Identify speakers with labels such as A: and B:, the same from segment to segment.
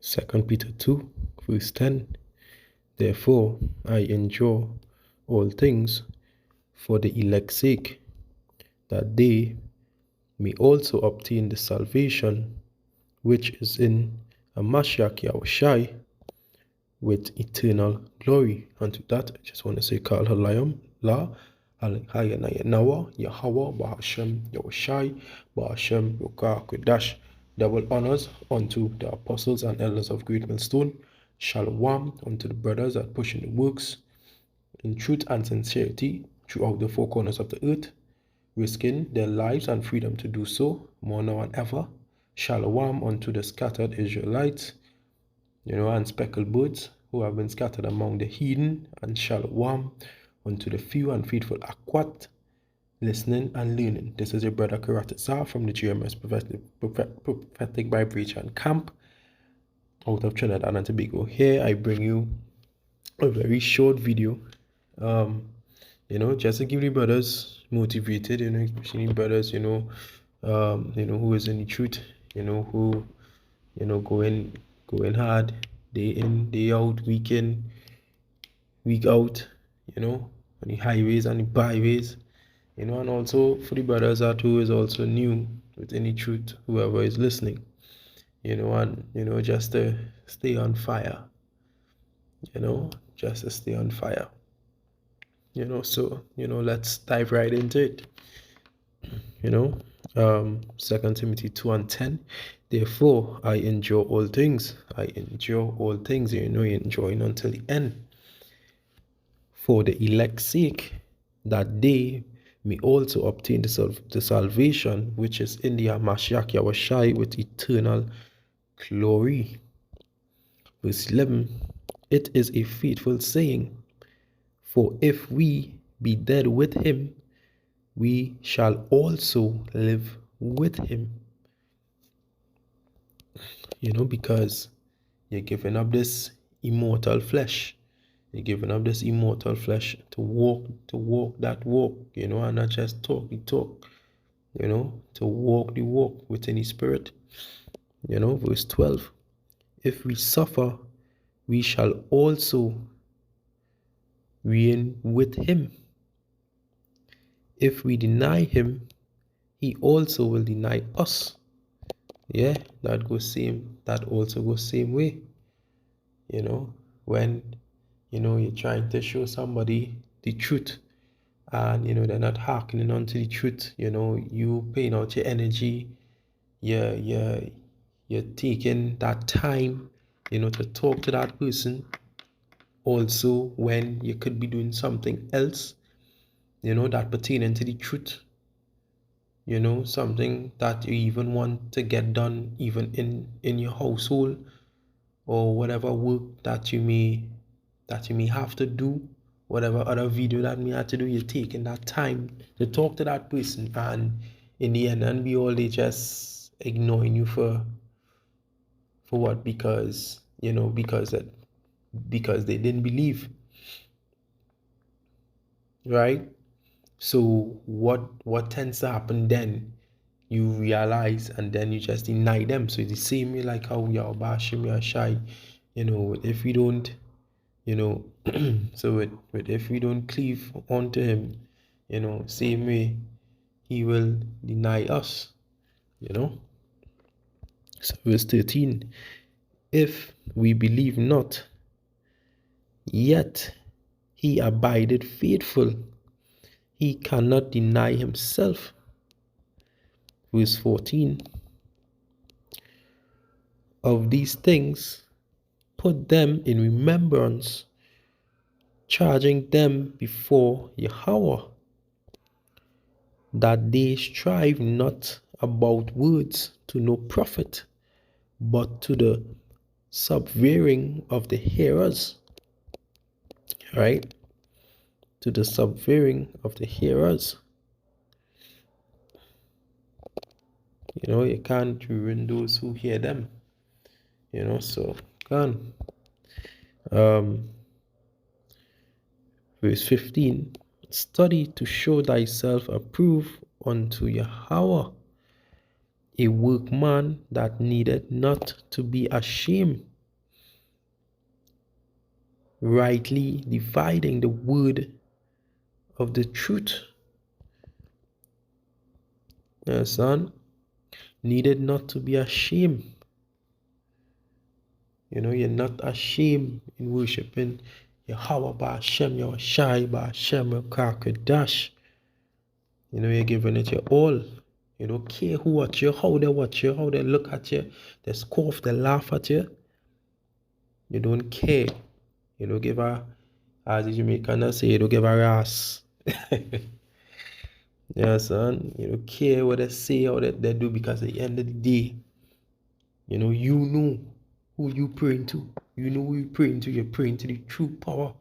A: 2 Peter 2, verse 10. Therefore I endure all things for the elect's sake, that they may also obtain the salvation which is in a Mashiach Yahushai with eternal glory. And to that, I just want to say, Kal Halayam, La, Nawa, Yahweh, Bahashem, Yahushai, Bahashem, Yokah, Kodash. Double honors unto the apostles and elders of Great Millstone. Shalom unto the brothers that push in the works in truth and sincerity throughout the four corners of the earth, risking their lives and freedom to do so more now and ever. Shalom unto the scattered Israelites, and speckled birds who have been scattered among the heathen, and shalom unto the few and faithful Akwat, listening and learning. This is your brother Karatazar from the GMS Prophetic Vibration Camp out of Trinidad and Tobago. Here I bring you a very short video, just to give the brothers motivated, especially brothers, who is in the truth, who, going hard, day in, day out, week in, week out, on the highways and the byways, and also for the brothers that who is also new with any truth, whoever is listening, and, just to stay on fire, just to stay on fire, so, let's dive right into it. 2 Timothy 2 and 10. Therefore, I endure all things. I endure all things. You're enjoying until the end. For the elect's sake, that they may also obtain the salvation which is in the Mashiach Yahushai with eternal glory. Verse 11. It is a faithful saying, for if we be dead with him, we shall also live with him. Because you're giving up this immortal flesh. You're giving up this immortal flesh to walk that walk, and not just talk the talk, to walk the walk within the spirit. Verse 12. If we suffer, we shall also reign with him. If we deny him, he also will deny us. Yeah, that also goes same way. When, you're trying to show somebody the truth and, they're not hearkening onto the truth, you paying out your energy, you're taking that time, to talk to that person also when you could be doing something else, that pertaining to the truth, something that you even want to get done even in your household or whatever work that you may have to do, whatever other video that may have to do, you're taking that time to talk to that person, and in the end and be all they just ignoring you for what? Because because they didn't believe, right? So what tends to happen then? You realize and then you just deny them. So it's the same way like how we are bashing, we are shy, if we don't, so if we don't cleave onto him, same way he will deny us, So verse 13, if we believe not, yet he abideth faithful, he cannot deny himself. Verse 14, of these things put them in remembrance, charging them before Yahweh, that they strive not about words to no profit, but to the subverting of the hearers. Right? To the subverting of the hearers. You can't ruin those who hear them. So can. Verse 15, study to show thyself approved unto Yahweh, a workman that needeth not to be ashamed, rightly dividing the word of the truth. Son, needed not to be ashamed. You're not ashamed in worshiping Yahweh Ba'ashem, Yahushai Ba'ashem, Kakadash. You're giving it your all. You don't care who watch you, how they look at you, they scoff, they laugh at you. You don't care. You don't give a, as the Jamaicans say, you don't give a ass. Yeah, son. You don't care what they say or they do, because at the end of the day, you know who you praying to. You know who you praying to. You're praying to the true power.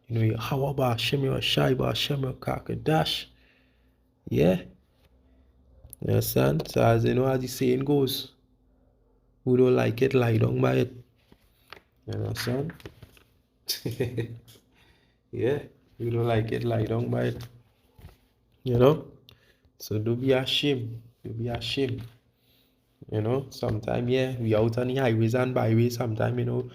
A: You're Yahweh Ba'ashem, Yahushai Ba'ashem, Kakadash. Yeah. You understand? So as as the saying goes, who don't like it, lie down by it. You understand? Yeah. Who don't like it, lie down by it. So don't be ashamed. Don't be ashamed. Sometimes, yeah, we out on the highways and byways. Sometimes,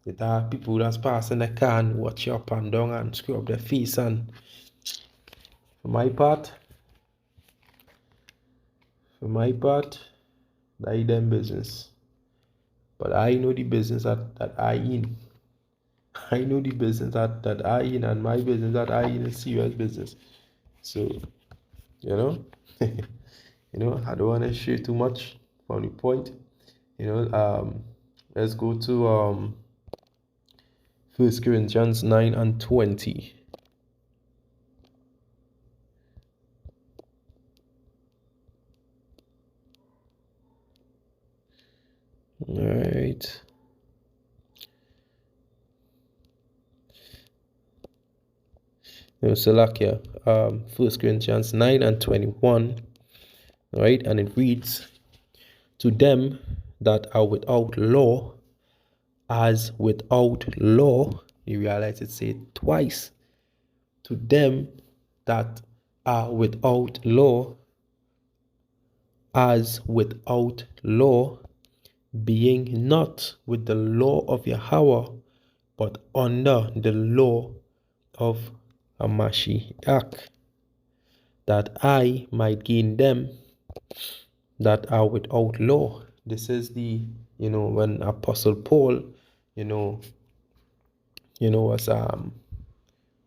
A: there are people that's passing the can, watch you up and down and screw up their face. And for my part, that is them business. But I know the business that I in. I know the business that I in, and my business that I in is serious business. So, I don't want to share too much from the point. Let's go to 1 Corinthians 9 and 20. All right. Salakia, 1 Corinthians 9 and 21. All right, and it reads, to them that are without law, as without law, you realize it said twice. To them that are without law, as without law, being not with the law of Yahweh, but under the law of a Mashiach, that I might gain them that are without law. This is the, when Apostle Paul,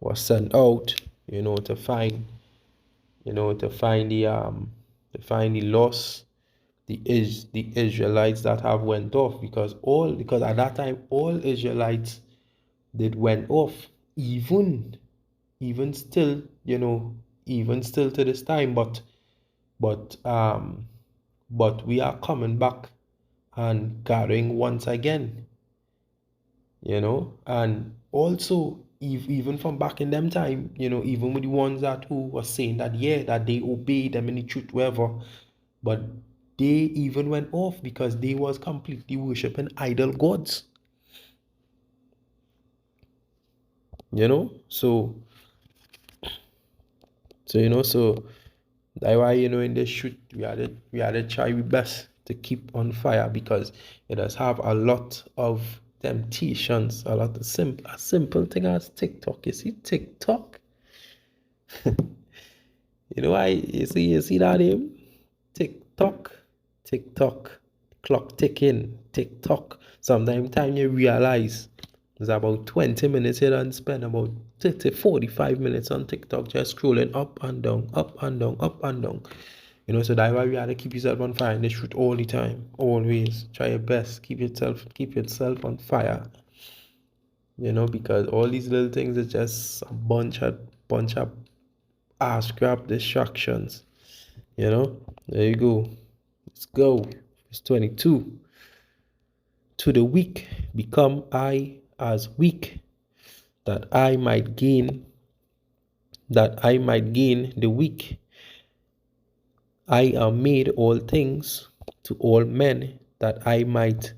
A: was sent out, to find, to find the lost, the Israelites that have went off, because at that time all Israelites did went off, even still, even still to this time, but we are coming back and gathering once again, and also even from back in them time, even with the ones that who was saying that, yeah, that they obeyed them in the truth, whatever, but they even went off because they was completely worshiping idol gods. So that's why, in this shoot, we had to try our best to keep on fire, because it does have a lot of temptations, a lot of simple thing as TikTok. You see TikTok? you see that name? TikTok, clock ticking, TikTok. Sometimes time you realize it's about 20 minutes you don't spend about 30, 45 minutes on TikTok just scrolling up and down, up and down, up and down. So that's why we have to keep yourself on fire in the truth all the time. Always try your best. Keep yourself on fire. Because all these little things are just a bunch of ass crap distractions. There you go. Let's go. It's 22. To the weak become I as weak, that I might gain the weak. I am made all things to all men, that I might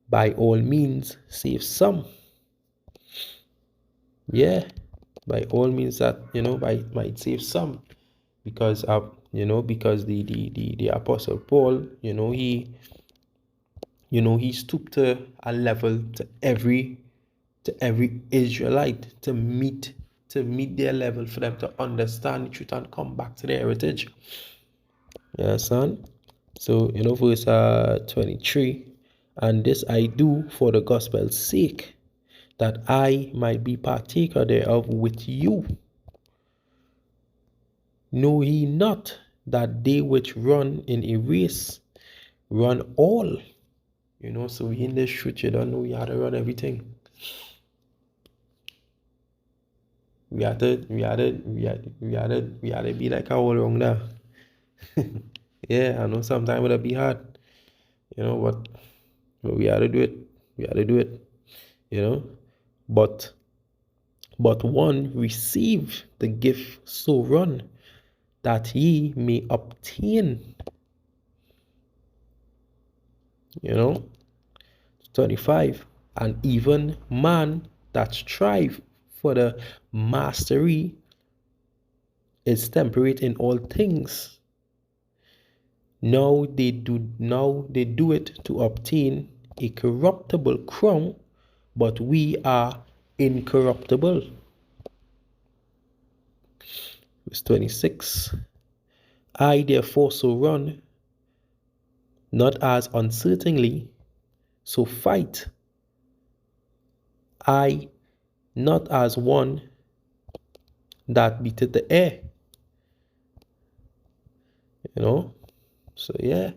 A: by all means save some. Yeah, by all means that might save some, because because the Apostle Paul, he stooped to a level to every to every Israelite to meet their level, for them to understand the truth and come back to their heritage. You understand? So, verse 23, and this I do for the gospel's sake, that I might be partaker thereof with you. Know ye not that they which run in a race run all? So in this truth, you don't know you have to run everything. We had to be like all wrong there. Yeah, I know sometimes it'll be hard, but we had to do it. We had to do it, But one receive the gift, so run, that ye may obtain. 25, and even man that strive for the mastery is temperate in all things. Now they do it to obtain a corruptible crown, but we are incorruptible. Verse 26. I therefore so run, not as uncertainly, so fight I, not as one that beateth the air. So yeah.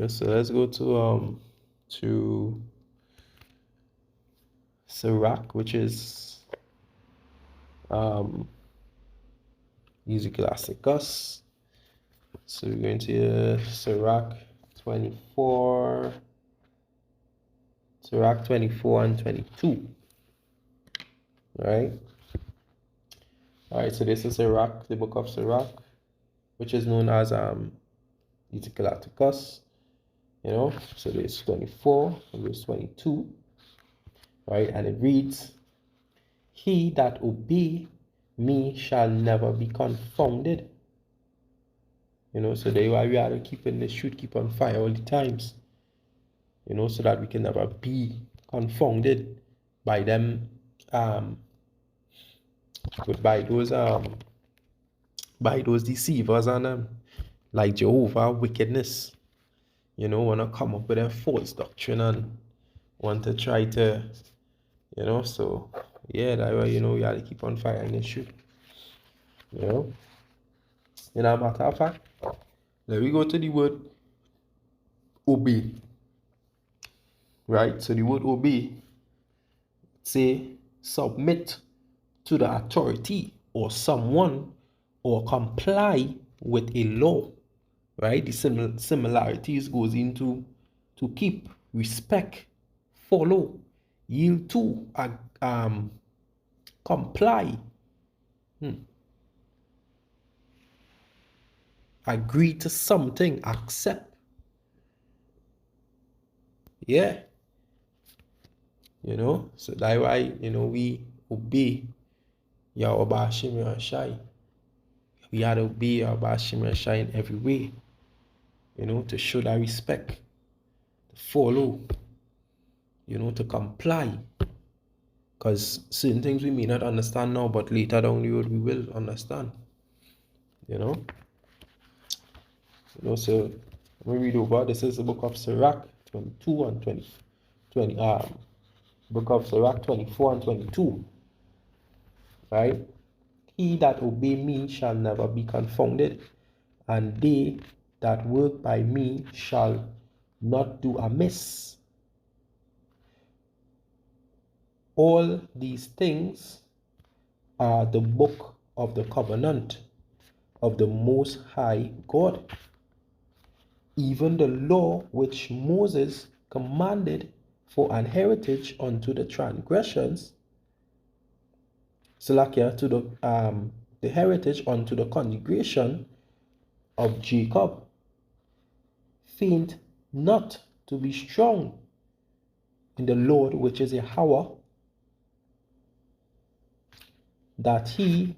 A: So let's go to Sirach, which is easy classicus. So we're going to Sirach 24 and 22. All right, so this is Sirach, the book of Sirach, which is known as Ezekielaticus, so there's 24 and verse 22, right, and it reads, he that obey me shall never be confounded. So there why we are to keep in the shoot, keep on fire all the times, so that we can never be confounded by them, by those deceivers and like Jehovah wickedness, want to come up with a false doctrine and want to try to, so yeah, that way, we have to keep on firing the shoot, matter of fact, let me go to the word obey, right? So the word obey say submit to the authority or someone, or comply with a law, right? The similarities goes into to keep, respect, follow, yield to, comply, agree to something, accept. Yeah. So that's why, we obey Yahweh Hashem Yahshai. We had to obey Yahweh Hashem Yahshai in every way, to show that respect, to follow, to comply. Because certain things we may not understand now, but later down the road we will understand. So let me read over. This is the book of Sirach 22 and 20. Book of Sirach 24 and 22. Right? He that obey me shall never be confounded, and they that work by me shall not do amiss. All these things are the book of the covenant of the Most High God, even the law which Moses commanded for an heritage unto the transgressions, Salakia, to the heritage unto the congregation of Jacob. Faint not to be strong in the Lord, which is Yahweh, that he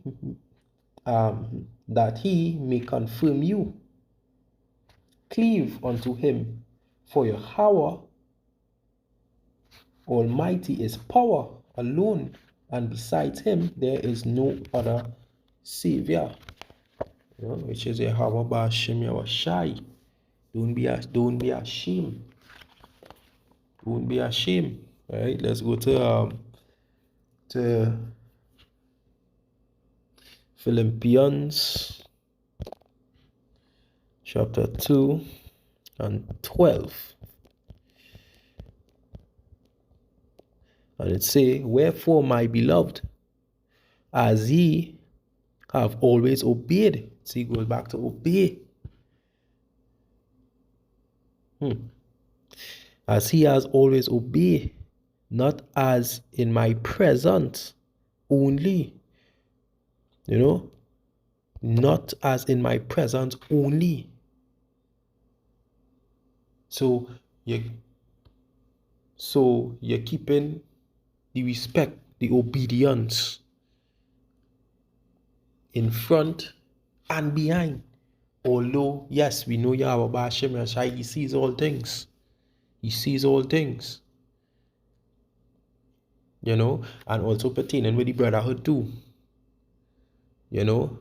A: may confirm you. Cleave unto him, For Yahweh Almighty is power alone, and besides him there is no other Savior. Which is Yahweh Ba'ashem Yahushai. Don't be ashamed. Don't be ashamed. All right, let's go to Philippians chapter 2 and 12. And it say, wherefore, my beloved, as ye have always obeyed. See, it goes back to obey. As he has always obeyed, not as in my presence only. Not as in my presence only. So you're keeping the respect, the obedience in front and behind. Although, yes, we know Yahweh Ba'ashem Yahushai, he sees all things. He sees all things. And also pertaining with the brotherhood too. You're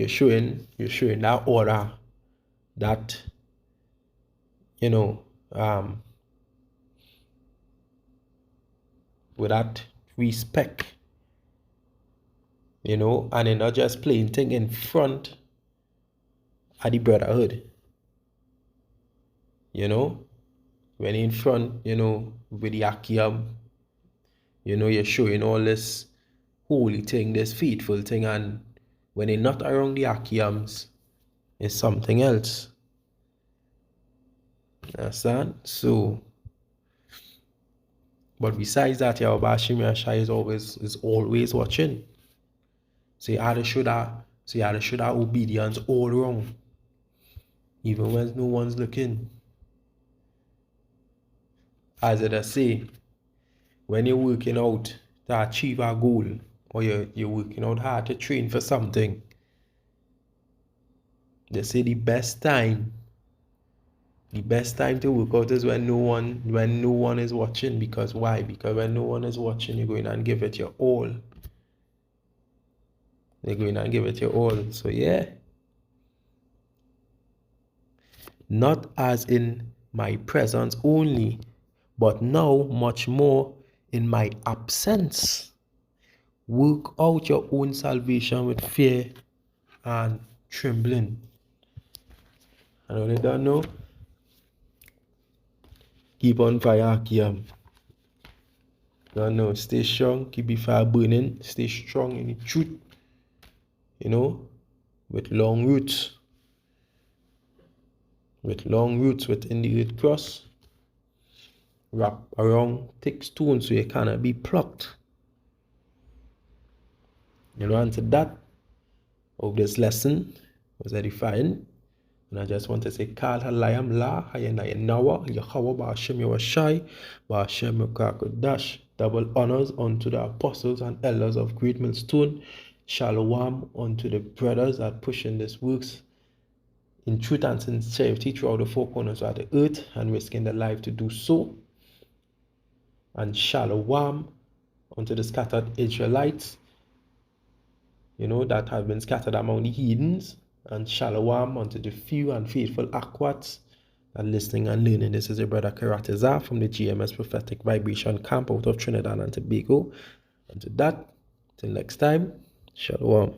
A: showing that order, that, with that respect, and they're not just playing thing in front of the brotherhood. When in front, with the Akim, you're showing all this holy thing, this faithful thing, and when they're not around the Akims, it's something else. Understand? So, but besides that, Yahweh Ba'ashem Yahushai is always watching. So you had to show that obedience all around, even when no one's looking. As I say, when you're working out to achieve a goal, or you're working out hard to train for something, they say the best time to work out is when no one is watching. Because why? Because when no one is watching, you're going and give it your all. You're going and give it your all. So yeah. Not as in my presence only, but now much more in my absence. Work out your own salvation with fear and trembling. I know they don't know. Keep on fire, Akim. Don't know. Stay strong. Keep the fire burning. Stay strong in the truth. With long roots. Within the earth cross. Wrap around thick stones so you cannot be plucked. And to that of this lesson was edifying. And I just want to say, Kal Halayam La Hayana Nawa Yahweh Ba'ashem Yahushai Ba'ashem Yahushai. Double honors unto the apostles and elders of Great Millstone. Shalom unto the brothers that pushing this works in truth and sincerity throughout the four corners of the earth and risking their life to do so. And shalom unto the scattered Israelites, that have been scattered among the heathens. And shalom unto the few and faithful Akwats that listening and learning. This is your brother Karatiza from the GMS Prophetic Vibration Camp out of Trinidad and Tobago. And to that, till next time, shalom.